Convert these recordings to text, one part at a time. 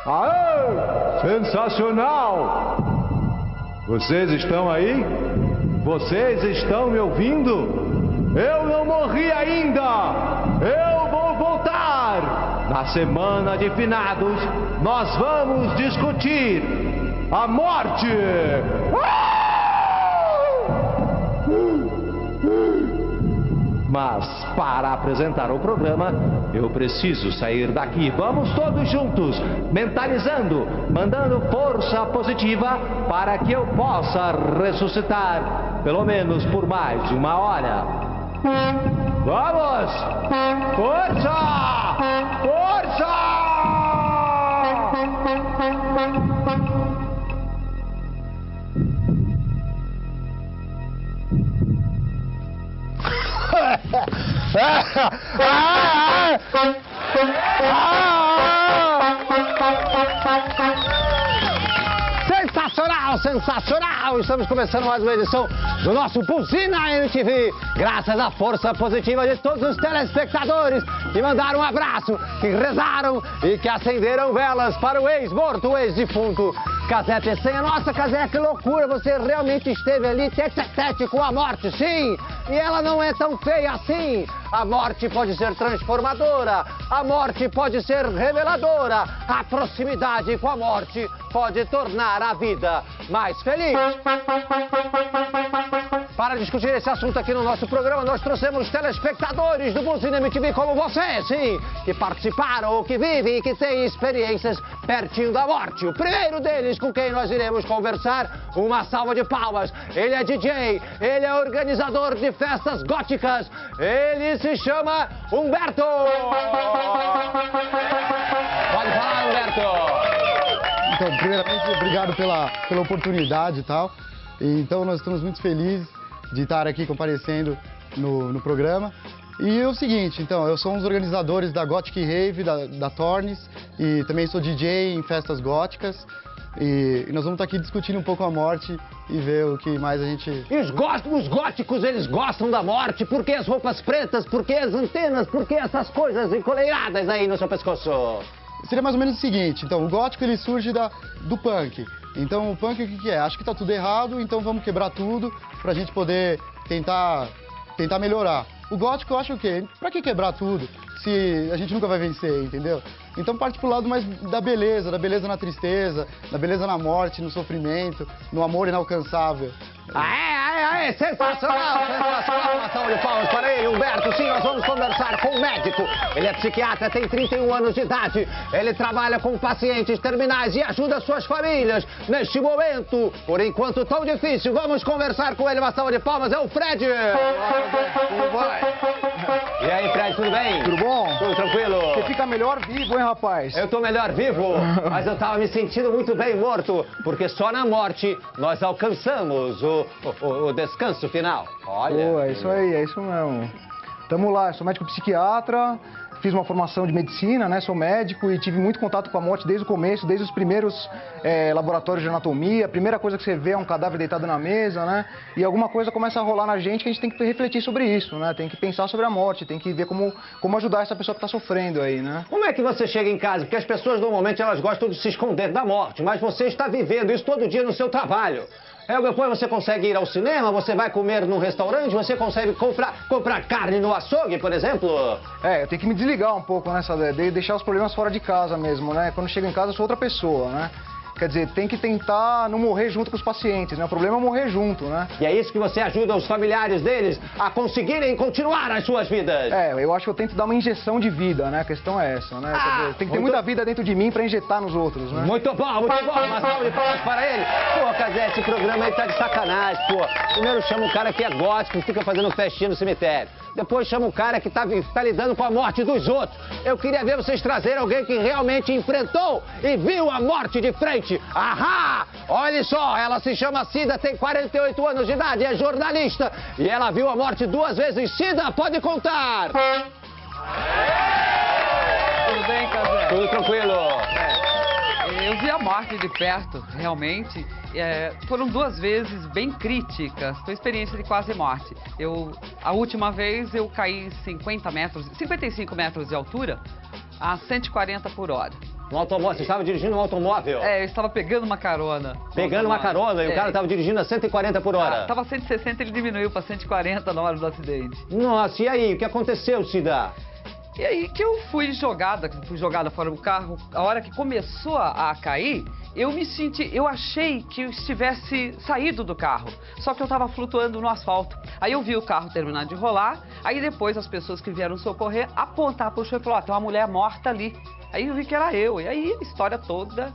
Aê! Sensacional! Vocês estão aí? Vocês estão me ouvindo? Eu não morri ainda! Eu vou voltar! Na semana de finados, nós vamos discutir a morte! Mas, para apresentar o programa, eu preciso sair daqui. Vamos todos juntos, mentalizando, mandando força positiva para que eu possa ressuscitar, pelo menos por mais de 1 hora. Vamos! Força! Força! Sensacional, sensacional! Estamos começando mais uma edição do nosso Buzina MTV. Graças à força positiva de todos os telespectadores que mandaram um abraço, que rezaram e que acenderam velas para o ex-morto, o ex-defunto Cazé Peçanha. Nossa, Cazé, que loucura! Você realmente esteve ali tete a tete com a morte, sim! E ela não é tão feia assim! A morte pode ser transformadora, a morte pode ser reveladora, a proximidade com a morte pode tornar a vida mais feliz. Para discutir esse assunto aqui no nosso programa, nós trouxemos telespectadores do Buzina MTV como você, sim, que participaram, ou que vivem e que têm experiências pertinho da morte. O primeiro deles com quem nós iremos conversar, uma salva de palmas. Ele é DJ, ele é organizador de festas góticas, ele se chama Humberto. Pode falar, Humberto. Então, primeiramente, obrigado pela oportunidade e tal. Então, nós estamos muito felizes de estar aqui comparecendo no programa. E é o seguinte, então, eu sou um dos organizadores da Gothic Rave, da Tornes, e também sou DJ em festas góticas. E nós vamos estar aqui discutindo um pouco a morte e ver o que mais a gente... E os góticos, eles gostam da morte? Por que as roupas pretas? Por que as antenas? Por que essas coisas encoleiradas aí no seu pescoço? Seria mais ou menos o seguinte, então, o gótico ele surge do punk. Então, o punk o que é? Acho que tá tudo errado, então vamos quebrar tudo pra gente poder tentar melhorar. O gótico eu acho o quê? Pra que quebrar tudo se a gente nunca vai vencer, entendeu? Então parte pro lado mais da beleza na tristeza, da beleza na morte, no sofrimento, no amor inalcançável. Aê, sensacional, sensacional, uma salva de palmas para ele, Humberto. Sim, nós vamos conversar com um médico. Ele é psiquiatra, tem 31 anos de idade. Ele trabalha com pacientes terminais e ajuda suas famílias neste momento, por enquanto tão difícil. Vamos conversar com ele, uma salva de palmas, é o Fred. Como vai? E aí, Fred, tudo bem? Tudo bom? Tudo tranquilo? Você fica melhor vivo, hein, rapaz? Eu tô melhor vivo, mas eu tava me sentindo muito bem morto, porque só na morte nós alcançamos o descanso final. Olha. Pô, é isso aí, é isso mesmo. Tamo lá, eu sou médico psiquiatra, fiz uma formação de medicina, né? Sou médico e tive muito contato com a morte desde o começo, desde os primeiros laboratórios de anatomia. A primeira coisa que você vê é um cadáver deitado na mesa, né? E alguma coisa começa a rolar na gente que a gente tem que refletir sobre isso, né? Tem que pensar sobre a morte, tem que ver como ajudar essa pessoa que está sofrendo aí, né? Como é que você chega em casa? Porque as pessoas normalmente elas gostam de se esconder da morte, mas você está vivendo isso todo dia no seu trabalho. Depois você consegue ir ao cinema, você vai comer num restaurante, você consegue comprar carne no açougue, por exemplo? Eu tenho que me desligar um pouco, né, deixar os problemas fora de casa mesmo, né? Quando chego em casa eu sou outra pessoa, né? Quer dizer, tem que tentar não morrer junto com os pacientes, né? O problema é morrer junto, né? E é isso que você ajuda os familiares deles a conseguirem continuar as suas vidas? Eu acho que eu tento dar uma injeção de vida, né? A questão é essa, né? Quer dizer, tem que ter muita vida dentro de mim pra injetar nos outros, né? Muito bom, uma salva de palmas para ele. Pô, Cazé, esse programa aí tá de sacanagem, pô. Primeiro chama um cara que é gótico, que fica fazendo festinha no cemitério. depois chama o cara que tá lidando com a morte dos outros. Eu queria ver vocês trazerem alguém que realmente enfrentou e viu a morte de frente. Ahá! Olha só, ela se chama Cida, tem 48 anos de idade, é jornalista. E ela viu a morte 2 vezes. Cida, pode contar! Tudo bem, Casé? Tudo tranquilo. Eu vi a morte de perto, realmente. Foram 2 vezes bem críticas, foi experiência de quase morte. A última vez eu caí 55 metros de altura, a 140 por hora. Um automóvel, você estava dirigindo um automóvel? Eu estava pegando uma carona. Pegando uma carona e o cara estava dirigindo a 140 por hora? Estava 160, ele diminuiu para 140 na hora do acidente. Nossa, e aí, o que aconteceu, Cida? E aí que eu fui jogada fora do carro, a hora que começou a cair, eu achei que eu estivesse saído do carro, só que eu estava flutuando no asfalto. Aí eu vi o carro terminar de rolar, aí depois as pessoas que vieram socorrer apontaram para o chão e falaram, tem uma mulher morta ali. Aí eu vi que era eu, e aí a história toda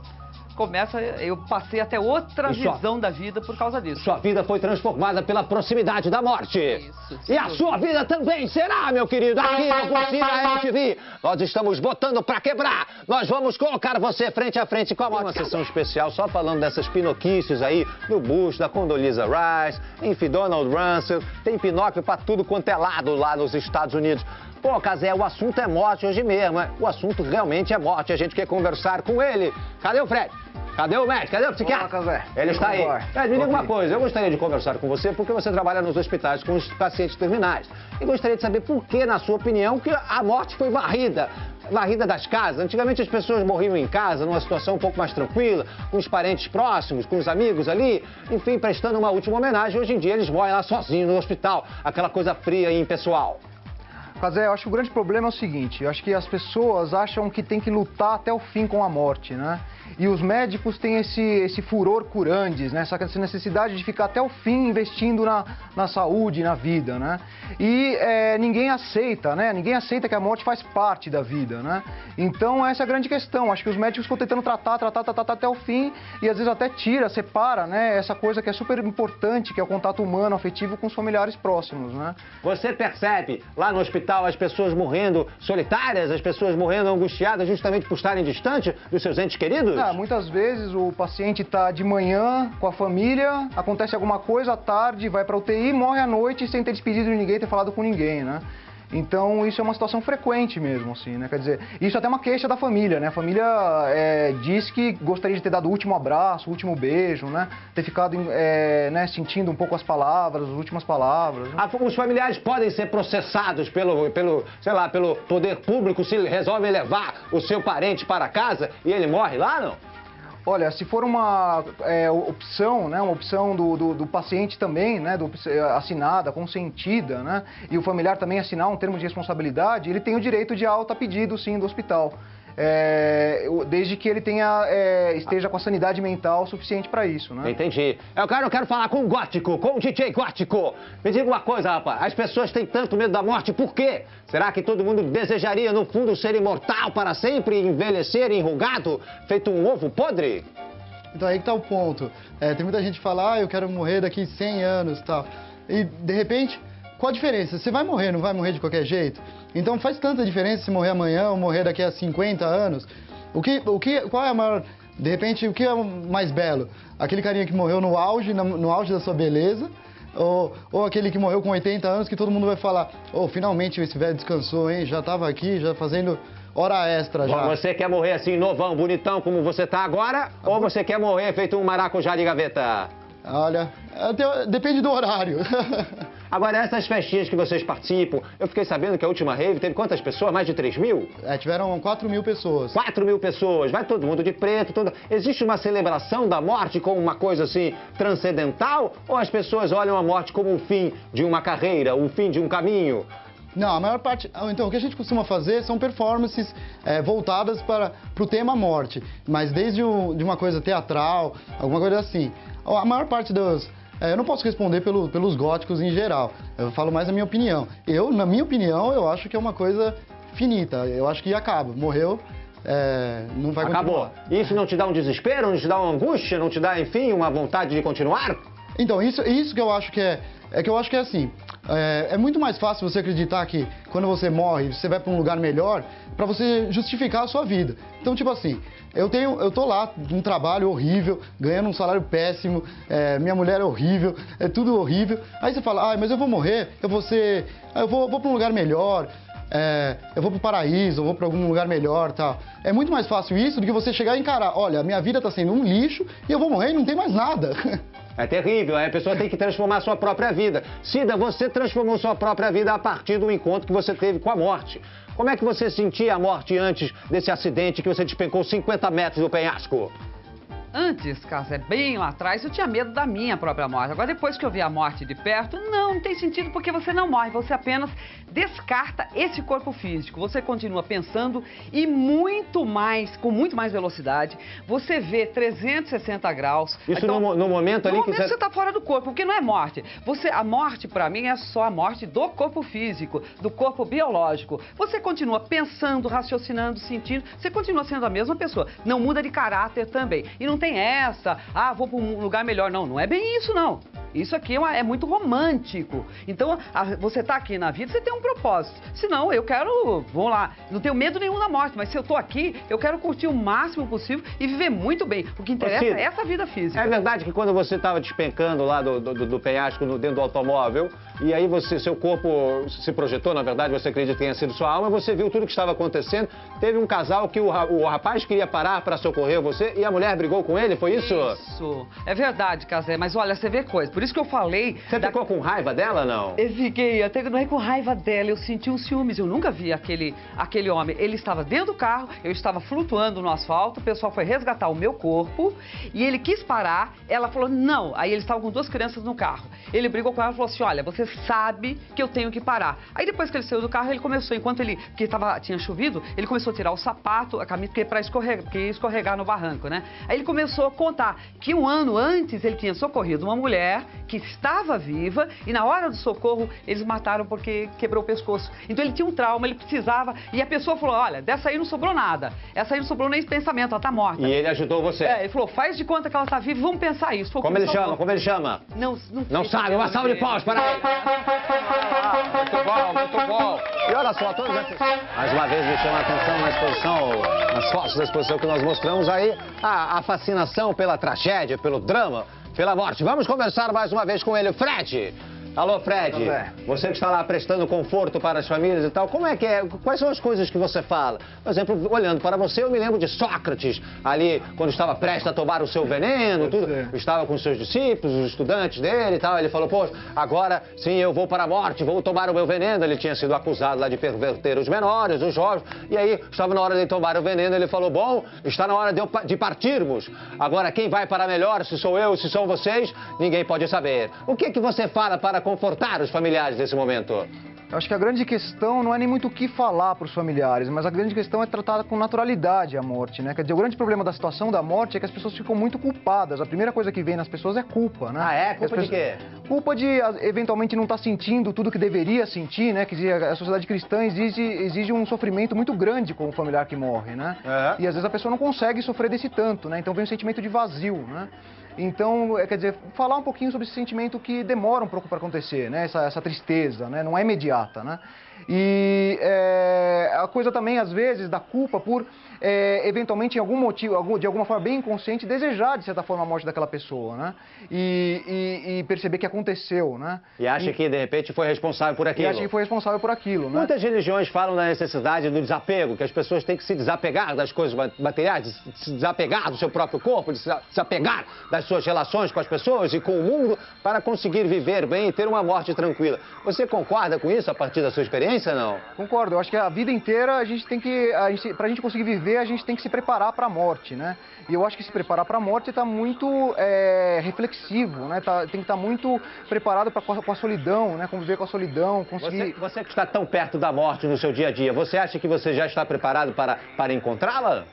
começa, eu passei até outra visão da vida por causa disso. Sua vida foi transformada pela proximidade da morte. Isso. E a sua vida também será, meu querido, aqui no Pulsina MTV. Nós estamos botando pra quebrar. Nós vamos colocar você frente a frente com a morte. Uma sessão especial só falando dessas pinoquices aí, do Bush, da Condoleezza Rice, enfim, Donald Rumsfeld. Tem Pinóquio pra tudo quanto é lado lá nos Estados Unidos. Pô, Casé, o assunto é morte hoje mesmo, né? O assunto realmente é morte. A gente quer conversar com ele. Cadê o Fred? Cadê o médico? Cadê o psiquiatra? Casé. Ele está aí. Fred, me diga uma coisa. Eu gostaria de conversar com você porque você trabalha nos hospitais com os pacientes terminais. E gostaria de saber por que, na sua opinião, que a morte foi varrida das casas. Antigamente as pessoas morriam em casa, numa situação um pouco mais tranquila, com os parentes próximos, com os amigos ali, enfim, prestando uma última homenagem. Hoje em dia eles morrem lá sozinhos no hospital, aquela coisa fria e impessoal. Casé, eu acho que o grande problema é o seguinte, eu acho que as pessoas acham que tem que lutar até o fim com a morte, né? E os médicos têm esse furor curandes, né? Essa necessidade de ficar até o fim investindo na saúde, na vida, né? E ninguém aceita, né? Ninguém aceita que a morte faz parte da vida, né? Então essa é a grande questão. Acho que os médicos estão tentando tratar até o fim e às vezes até separa, né? Essa coisa que é super importante, que é o contato humano, afetivo com os familiares próximos, né? Você percebe lá no hospital as pessoas morrendo solitárias, as pessoas morrendo angustiadas justamente por estarem distantes dos seus entes queridos? Muitas vezes o paciente está de manhã com a família, acontece alguma coisa à tarde, vai para UTI, morre à noite sem ter despedido de ninguém, ter falado com ninguém, né? Então isso é uma situação frequente mesmo, assim, né? Quer dizer, isso até é uma queixa da família, né? A família diz que gostaria de ter dado o último abraço, o último beijo, né? Ter ficado sentindo um pouco as palavras, as últimas palavras. Né? Os familiares podem ser processados pelo poder público se resolvem levar o seu parente para casa e ele morre lá, não? Olha, se for uma opção, né, uma opção do paciente também, né, assinada, consentida, né, e o familiar também assinar um termo de responsabilidade, ele tem o direito de alta a pedido, sim, do hospital. Desde que ele esteja com a sanidade mental suficiente para isso, né? Entendi. Eu quero falar com o Gótico, com o DJ Gótico. Me diga uma coisa, rapaz, as pessoas têm tanto medo da morte, por quê? Será que todo mundo desejaria, no fundo, ser imortal para sempre, envelhecer, enrugado, feito um ovo podre? Então aí que tá o ponto. Tem muita gente que fala, eu quero morrer daqui 100 anos e tal. E, de repente, qual a diferença? Você vai morrer, não vai morrer de qualquer jeito? Então faz tanta diferença se morrer amanhã ou morrer daqui a 50 anos. Qual é a maior... De repente, o que é o mais belo? Aquele carinha que morreu no auge da sua beleza? Ou aquele que morreu com 80 anos que todo mundo vai falar, finalmente esse velho descansou, hein? Já estava aqui, já fazendo hora extra já. Você quer morrer assim, novão, bonitão, como você tá agora? Ou você quer morrer feito um maracujá de gaveta? Olha, depende do horário. Agora, essas festinhas que vocês participam, eu fiquei sabendo que a última rave teve quantas pessoas? Mais de 3 mil? Tiveram 4 mil pessoas. 4 mil pessoas, vai todo mundo de preto, Existe uma celebração da morte como uma coisa assim transcendental? Ou as pessoas olham a morte como um fim de uma carreira, um fim de um caminho? Não, a maior parte... Então, o que a gente costuma fazer são performances voltadas para o tema morte. Mas desde de uma coisa teatral, alguma coisa assim. A maior parte dos... eu não posso responder pelos góticos em geral. Eu falo mais a minha opinião. Na minha opinião, eu acho que é uma coisa finita. Eu acho que acaba. Morreu, não vai continuar. Acabou. Isso não te dá um desespero, não te dá uma angústia, não te dá, enfim, uma vontade de continuar? Então, isso que eu acho que É que eu acho que é assim, é muito mais fácil você acreditar que quando você morre, você vai para um lugar melhor, para você justificar a sua vida. Então, tipo assim, eu tô lá num trabalho horrível, ganhando um salário péssimo, minha mulher é horrível, é tudo horrível. Aí você fala, mas eu vou morrer, eu vou para um lugar melhor, eu vou pro paraíso, eu vou para algum lugar melhor, tal. É muito mais fácil isso do que você chegar e encarar, olha, minha vida tá sendo um lixo e eu vou morrer e não tem mais nada. É terrível, a pessoa tem que transformar a sua própria vida. Cida, você transformou sua própria vida a partir do encontro que você teve com a morte. Como é que você sentia a morte antes desse acidente que você despencou 50 metros do penhasco? Antes, Cássio, bem lá atrás, eu tinha medo da minha própria morte. Agora, depois que eu vi a morte de perto, não tem sentido porque você não morre. Você apenas descarta esse corpo físico. Você continua pensando e com muito mais velocidade. Você vê 360 graus. Isso então, no momento ali no que momento você está fora do corpo, porque não é morte. A morte, para mim, é só a morte do corpo físico, do corpo biológico. Você continua pensando, raciocinando, sentindo. Você continua sendo a mesma pessoa. Não muda de caráter também. E não tem essa, vou para um lugar melhor. Não, não é bem isso, não. Isso aqui é muito romântico. Então, você tá aqui na vida, você tem um propósito. Senão, vamos lá, não tenho medo nenhum da morte, mas se eu tô aqui, eu quero curtir o máximo possível e viver muito bem. O que interessa é essa vida física. É verdade que quando você estava despencando lá do penhasco dentro do automóvel, e aí seu corpo se projetou, na verdade, você acredita que tenha sido sua alma, você viu tudo que estava acontecendo, teve um casal que o rapaz queria parar para socorrer você e a mulher brigou com ele, foi isso? Isso, é verdade, Casé, mas olha, você vê coisa, por isso que eu falei... Você ficou com raiva dela, não? Eu fiquei, até não é com raiva dela, eu senti um ciúmes, eu nunca vi aquele homem, ele estava dentro do carro, eu estava flutuando no asfalto, o pessoal foi resgatar o meu corpo e ele quis parar, ela falou não, aí eles estavam com 2 crianças no carro, ele brigou com ela e falou assim, olha, você sabe que eu tenho que parar. Aí depois que ele saiu do carro, ele começou, tinha chovido, ele começou a tirar o sapato, a camisa, porque ia escorregar no barranco, né? Aí ele começou a contar que 1 ano antes ele tinha socorrido uma mulher que estava viva e na hora do socorro eles mataram porque quebrou o pescoço. Então ele tinha um trauma, ele precisava, e a pessoa falou, olha, dessa aí não sobrou nada, essa aí não sobrou nem esse pensamento, ela tá morta. E ele ajudou você? Ele falou, faz de conta que ela tá viva, vamos pensar isso. Como ele chama? Como ele chama? Não sabe, uma salva de palmas para ele. Muito bom. E olha só, todos esses... Mais uma vez me chama a atenção na exposição, nas fotos da exposição que nós mostramos aí, a fascinação pela tragédia, pelo drama, pela morte. Vamos conversar mais uma vez com ele, Fred. Alô, Fred, você que está lá prestando conforto para as famílias e tal, como é que é? Quais são as coisas que você fala? Por exemplo, olhando para você, eu me lembro de Sócrates, ali, quando estava prestes a tomar o seu veneno, tudo, estava com os seus discípulos, os estudantes dele e tal, ele falou, pô, agora sim eu vou para a morte, vou tomar o meu veneno, ele tinha sido acusado lá de perverter os menores, os jovens, e aí estava na hora de tomar o veneno, ele falou, bom, está na hora de partirmos, agora quem vai para melhor, se sou eu, se são vocês, ninguém pode saber. O que você fala para confortar os familiares nesse momento? Eu acho que a grande questão não é nem muito o que falar para os familiares, mas a grande questão é tratar com naturalidade a morte, né? Quer dizer, o grande problema da situação da morte é que as pessoas ficam muito culpadas. A primeira coisa que vem nas pessoas é culpa, né? Culpa de quê? Culpa de, eventualmente, não estar sentindo tudo que deveria sentir, né? Quer dizer, a sociedade cristã exige um sofrimento muito grande com o familiar que morre, né? E às vezes a pessoa não consegue sofrer desse tanto, né? Então vem um sentimento de vazio, né? Então, quer dizer, falar um pouquinho sobre esse sentimento que demora um pouco para acontecer, né? Essa tristeza, né? Não é imediata, né? E a coisa também, às vezes, da culpa por, eventualmente, em algum motivo, de alguma forma bem inconsciente, desejar, de certa forma, a morte daquela pessoa, né? E perceber que aconteceu, né? E acha que, de repente, foi responsável por aquilo. E acha que foi responsável por aquilo, né? Muitas religiões falam da necessidade do desapego, que as pessoas têm que se desapegar das coisas materiais, se desapegar do seu próprio corpo, de se desapegar das suas relações com as pessoas e com o mundo para conseguir viver bem e ter uma morte tranquila. Você concorda com isso a partir da sua experiência, não? Concordo. Eu acho que a vida inteira pra gente conseguir viver, a gente tem que se preparar para a morte, né? E eu acho que se preparar para a morte está muito reflexivo, né? Tem que estar muito preparado com a solidão, né? Conviver com a solidão, conseguir... Você que está tão perto da morte no seu dia a dia, você acha que você já está preparado para encontrá-la?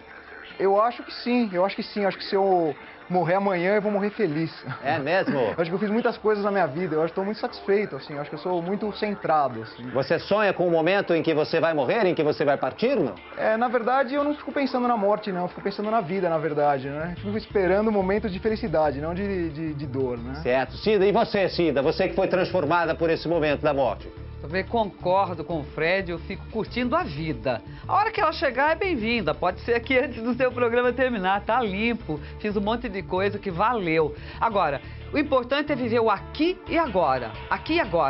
Eu acho que sim, eu acho que sim. Eu acho que se eu morrer amanhã, eu vou morrer feliz. É mesmo? Eu acho que eu fiz muitas coisas na minha vida, eu acho que estou muito satisfeito, assim, eu acho que eu sou muito centrado, assim. Você sonha com o momento em que você vai morrer, em que você vai partir, não? Na verdade, eu não fico pensando na morte, não, eu fico pensando na vida, na verdade, né? Eu fico esperando momentos de felicidade, não de dor, né? Certo. Cida, e você, Cida? Você que foi transformada por esse momento da morte. Também concordo com o Fred, eu fico curtindo a vida. A hora que ela chegar é bem-vinda, pode ser aqui antes do seu programa terminar, tá limpo, fiz um monte de coisa que valeu. Agora, o importante é viver o aqui e agora,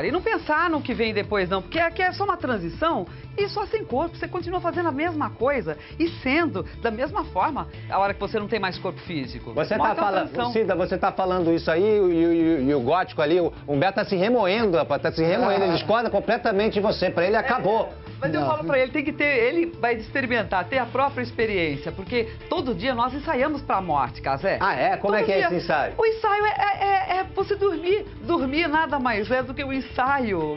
e não pensar no que vem depois não, porque aqui é só uma transição e só sem corpo, você continua fazendo a mesma coisa e sendo da mesma forma a hora que você não tem mais corpo físico. Você tá falando, Cida, você tá falando isso aí e o gótico ali, o Humberto tá se remoendo, rapaz, tá se remoendo, ele discorda completamente de você, pra ele acabou. Mas eu falo pra ele, tem que ter, ele vai experimentar, ter a própria experiência, porque todo dia nós ensaiamos pra morte, Cazé. Ah, é? Como é que é esse ensaio? O ensaio é você dormir. Dormir nada mais é do que o ensaio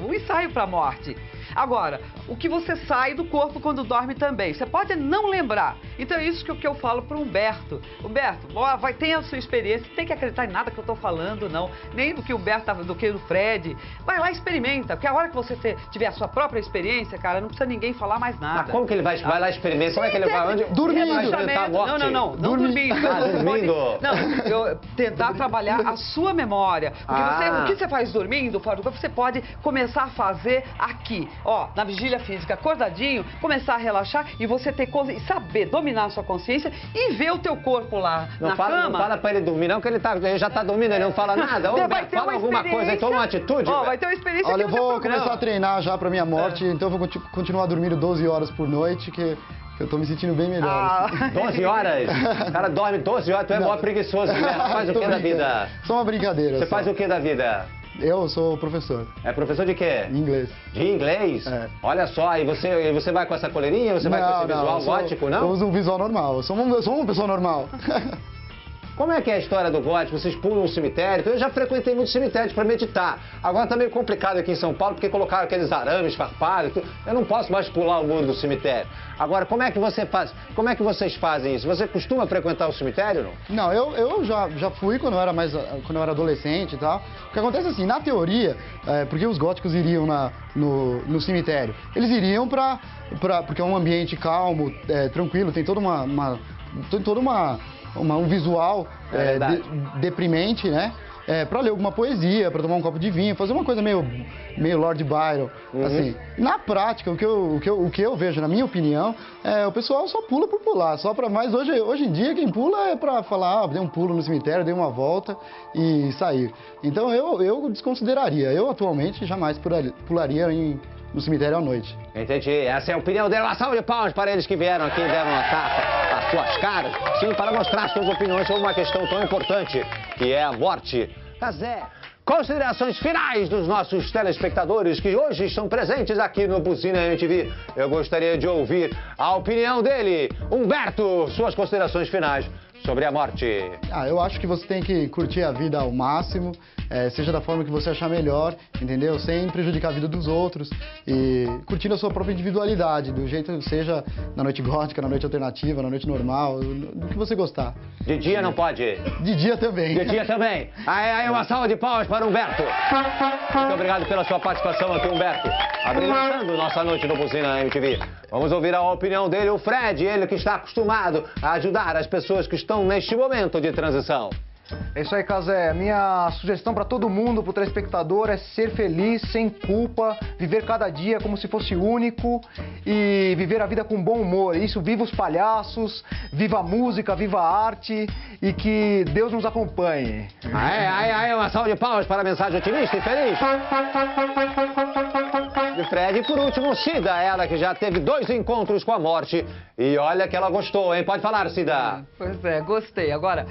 pra morte. Agora, o que você sai do corpo quando dorme também, você pode não lembrar. Então é isso que eu falo pro Humberto. Humberto, vai ter a sua experiência, não tem que acreditar em nada que eu tô falando, não. Nem do que o Humberto, do que o Fred. Vai lá e experimenta, porque a hora que você tiver a sua própria experiência, cara, não precisa ninguém falar mais nada. Mas como que ele vai lá experimentar? Como é que ele vai? Onde? Dormindo. Vai experimentar a morte? Não dormindo. Ah, dormindo. Não, tentar trabalhar a sua memória. Porque o que você faz dormindo, fora do corpo, você pode começar a fazer aqui. Ó, na vigília física, acordadinho, começar a relaxar e você saber dominar a sua consciência e ver o teu corpo lá na cama. Não fala pra ele dormir não, que ele já tá dormindo, ele não fala nada. Ô, Humberto, fala alguma coisa aí, toma uma atitude. Ó, vai ter uma experiência. Olha, eu vou começar a treinar já pra minha morte, então eu vou continuar dormindo 12 horas por noite, que eu tô me sentindo bem melhor. 12 horas? O cara dorme 12 horas, tu é mó preguiçoso, né? Faz o que da vida? Só uma brincadeira. Você faz o que da vida? Eu sou professor. É professor de quê? Inglês. De inglês? É. Olha só, e você vai com essa coleirinha? Você vai com esse visual gótico, não? Eu uso um visual normal, eu sou uma pessoa normal. Como é que é a história do gótico? Vocês pulam no cemitério? Eu já frequentei muitos cemitérios para meditar. Agora tá meio complicado aqui em São Paulo, porque colocaram aqueles arames, farpalhos, tudo. Eu não posso mais pular o muro do cemitério. Agora, como é que você faz? Como é que vocês fazem isso? Você costuma frequentar o cemitério, não? Não, eu já fui quando eu era adolescente e tal. O que acontece assim, na teoria, porque os góticos iriam no cemitério? Eles iriam porque é um ambiente calmo, tranquilo, tem toda um visual deprimente, né? Pra ler alguma poesia, pra tomar um copo de vinho, fazer uma coisa meio Lord Byron, assim. Na prática, o que eu vejo, na minha opinião, o pessoal só pula por pular, mas hoje em dia quem pula é pra falar, dei um pulo no cemitério, dei uma volta e sair. Então eu desconsideraria, eu atualmente jamais pularia no cemitério à noite. Entendi. Essa é a opinião dele. Uma salva de palmas para eles que vieram aqui e deram uma tapa às suas caras. Sim, para mostrar suas opiniões sobre uma questão tão importante, que é a morte. Cazé, considerações finais dos nossos telespectadores que hoje estão presentes aqui no Buzina MTV. Eu gostaria de ouvir a opinião dele. Humberto, suas considerações finais sobre a morte. Eu acho que você tem que curtir a vida ao máximo, seja da forma que você achar melhor, entendeu? Sem prejudicar a vida dos outros e curtindo a sua própria individualidade, do jeito que seja na noite gótica, na noite alternativa, na noite normal, do que você gostar. De dia não pode? De dia também. De dia também. Aí uma salva de palmas para o Humberto. Muito obrigado pela sua participação aqui, Humberto. Abrilhantando nossa noite no Buzina MTV. Vamos ouvir a opinião dele, o Fred, ele que está acostumado a ajudar as pessoas que estão neste momento de transição. É isso aí, Cazé. Minha sugestão para todo mundo, para o telespectador, é ser feliz, sem culpa, viver cada dia como se fosse único e viver a vida com bom humor. Isso, viva os palhaços, viva a música, viva a arte e que Deus nos acompanhe. Uma salva de palmas para a mensagem otimista e feliz. De Fred. E por último, Cida, ela que já teve 2 encontros com a morte. E olha que ela gostou, hein? Pode falar, Cida. Pois é, gostei. Agora,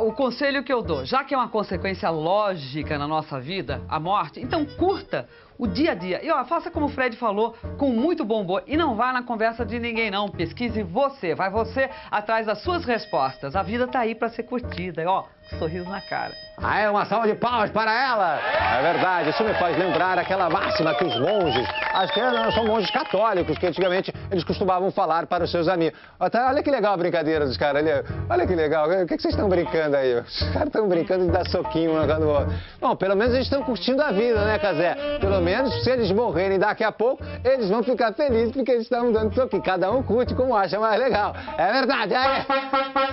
o conselho que eu dou, já que é uma consequência lógica na nossa vida, a morte, então curta o dia a dia. E ó, faça como o Fred falou, com muito bom humor. E não vá na conversa de ninguém não, pesquise você. Vai você atrás das suas respostas. A vida tá aí pra ser curtida. E ó, sorriso na cara. Ah, é uma salva de palmas para ela! É verdade, isso me faz lembrar aquela máxima que os monges, acho que são monges católicos, que antigamente eles costumavam falar para os seus amigos. Olha que legal a brincadeira dos caras ali, olha que legal, o que vocês estão brincando aí? Os caras estão brincando de dar soquinho um no outro. Bom, pelo menos eles estão curtindo a vida, né, Cazé? Pelo menos, se eles morrerem daqui a pouco, eles vão ficar felizes porque eles estão dando soquinho. Cada um curte como acha mais legal. É verdade, é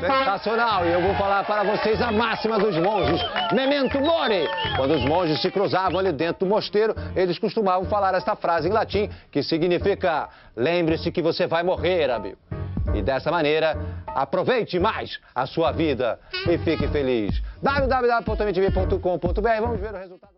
sensacional. E eu vou falar para vocês a máxima dos monges. Memento mori! Quando os monges se cruzavam ali dentro do mosteiro, eles costumavam falar esta frase em latim, que significa: lembre-se que você vai morrer, amigo. E dessa maneira, aproveite mais a sua vida e fique feliz. www.mtv.com.br. Vamos ver o resultado.